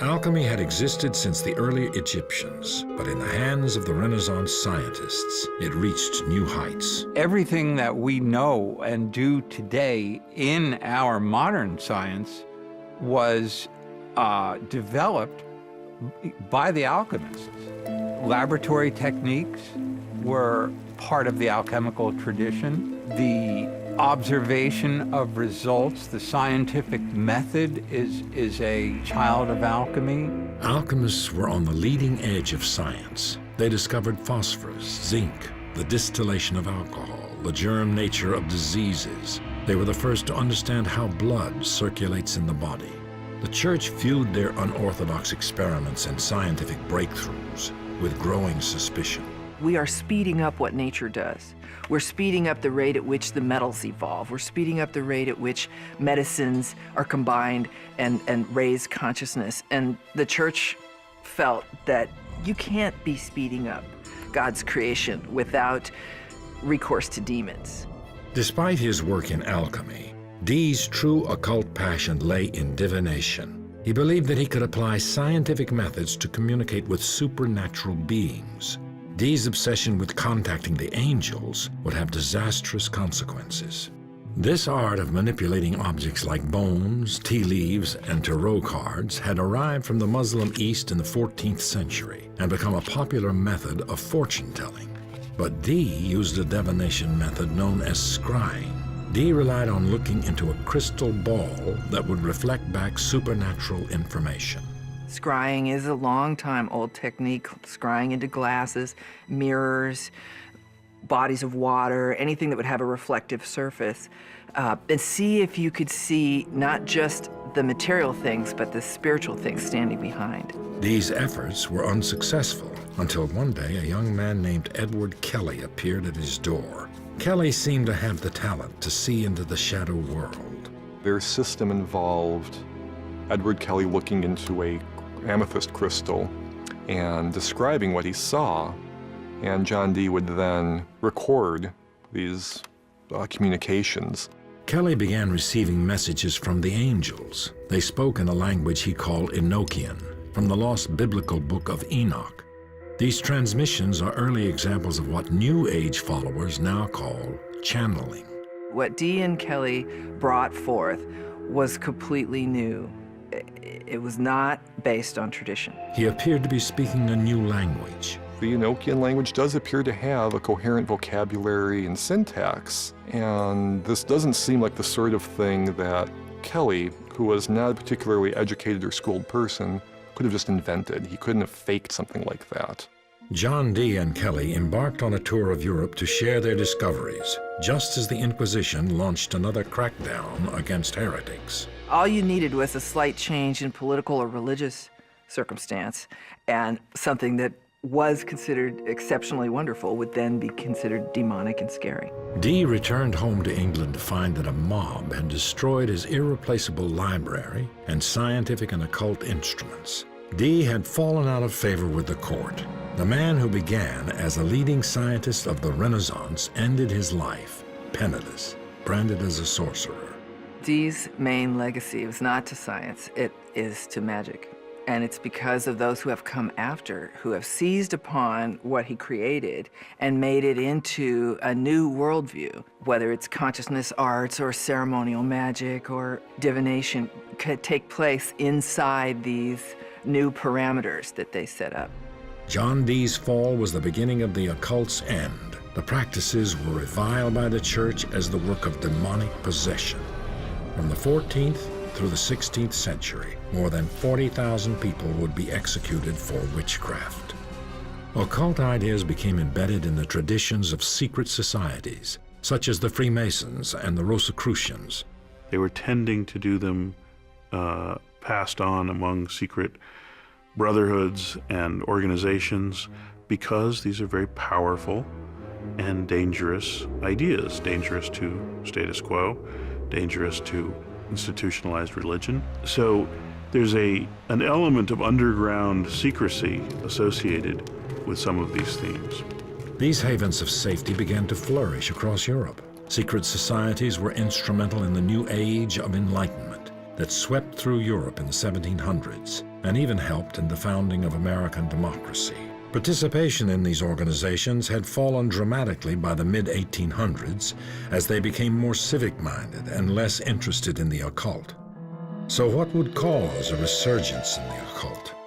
Alchemy had existed since the early Egyptians, but in the hands of the Renaissance scientists, it reached new heights. Everything that we know and do today in our modern science was developed by the alchemists. Laboratory techniques were part of the alchemical tradition. The observation of results, the scientific method is a child of alchemy. Alchemists were on the leading edge of science. They discovered phosphorus, zinc, the distillation of alcohol, the germ nature of diseases. They were the first to understand how blood circulates in the body. The church viewed their unorthodox experiments and scientific breakthroughs with growing suspicion. We are speeding up what nature does. We're speeding up the rate at which the metals evolve. We're speeding up the rate at which medicines are combined and raise consciousness. And the church felt that you can't be speeding up God's creation without recourse to demons. Despite his work in alchemy, Dee's true occult passion lay in divination. He believed that he could apply scientific methods to communicate with supernatural beings. Dee's obsession with contacting the angels would have disastrous consequences. This art of manipulating objects like bones, tea leaves, and tarot cards had arrived from the Muslim East in the 14th century and become a popular method of fortune-telling. But Dee used a divination method known as scrying. Dee relied on looking into a crystal ball that would reflect back supernatural information. Scrying is a long-time-old technique, scrying into glasses, mirrors, bodies of water, anything that would have a reflective surface, and see if you could see not just the material things, but the spiritual things standing behind. These efforts were unsuccessful until one day a young man named Edward Kelly appeared at his door. Kelly seemed to have the talent to see into the shadow world. Their system involved Edward Kelly looking into a amethyst crystal and describing what he saw, and John Dee would then record these communications. Kelly began receiving messages from the angels. They spoke in a language he called Enochian, from the lost biblical book of Enoch. These transmissions are early examples of what New Age followers now call channeling. What Dee and Kelly brought forth was completely new. It was not based on tradition. He appeared to be speaking a new language. The Enochian language does appear to have a coherent vocabulary and syntax, and this doesn't seem like the sort of thing that Kelly, who was not a particularly educated or schooled person, could have just invented. He couldn't have faked something like that. John Dee and Kelly embarked on a tour of Europe to share their discoveries, just as the Inquisition launched another crackdown against heretics. All you needed was a slight change in political or religious circumstance, and something that was considered exceptionally wonderful would then be considered demonic and scary. Dee returned home to England to find that a mob had destroyed his irreplaceable library and scientific and occult instruments. Dee had fallen out of favor with the court. The man who began as a leading scientist of the Renaissance ended his life penniless, branded as a sorcerer. Dee's main legacy was not to science, it is to magic. And it's because of those who have come after, who have seized upon what he created and made it into a new worldview, whether it's consciousness arts or ceremonial magic or divination, could take place inside these new parameters that they set up. John Dee's fall was the beginning of the occult's end. The practices were reviled by the church as the work of demonic possession. From the 14th through the 16th century, more than 40,000 people would be executed for witchcraft. Occult ideas became embedded in the traditions of secret societies, such as the Freemasons and the Rosicrucians. They were tending to do them passed on among secret brotherhoods and organizations because these are very powerful and dangerous ideas, dangerous to status quo, dangerous to institutionalized religion. So there's an element of underground secrecy associated with some of these themes. These havens of safety began to flourish across Europe. Secret societies were instrumental in the new age of enlightenment that swept through Europe in the 1700s. and even helped in the founding of American democracy. Participation in these organizations had fallen dramatically by the mid-1800s as they became more civic-minded and less interested in the occult. So what would cause a resurgence in the occult?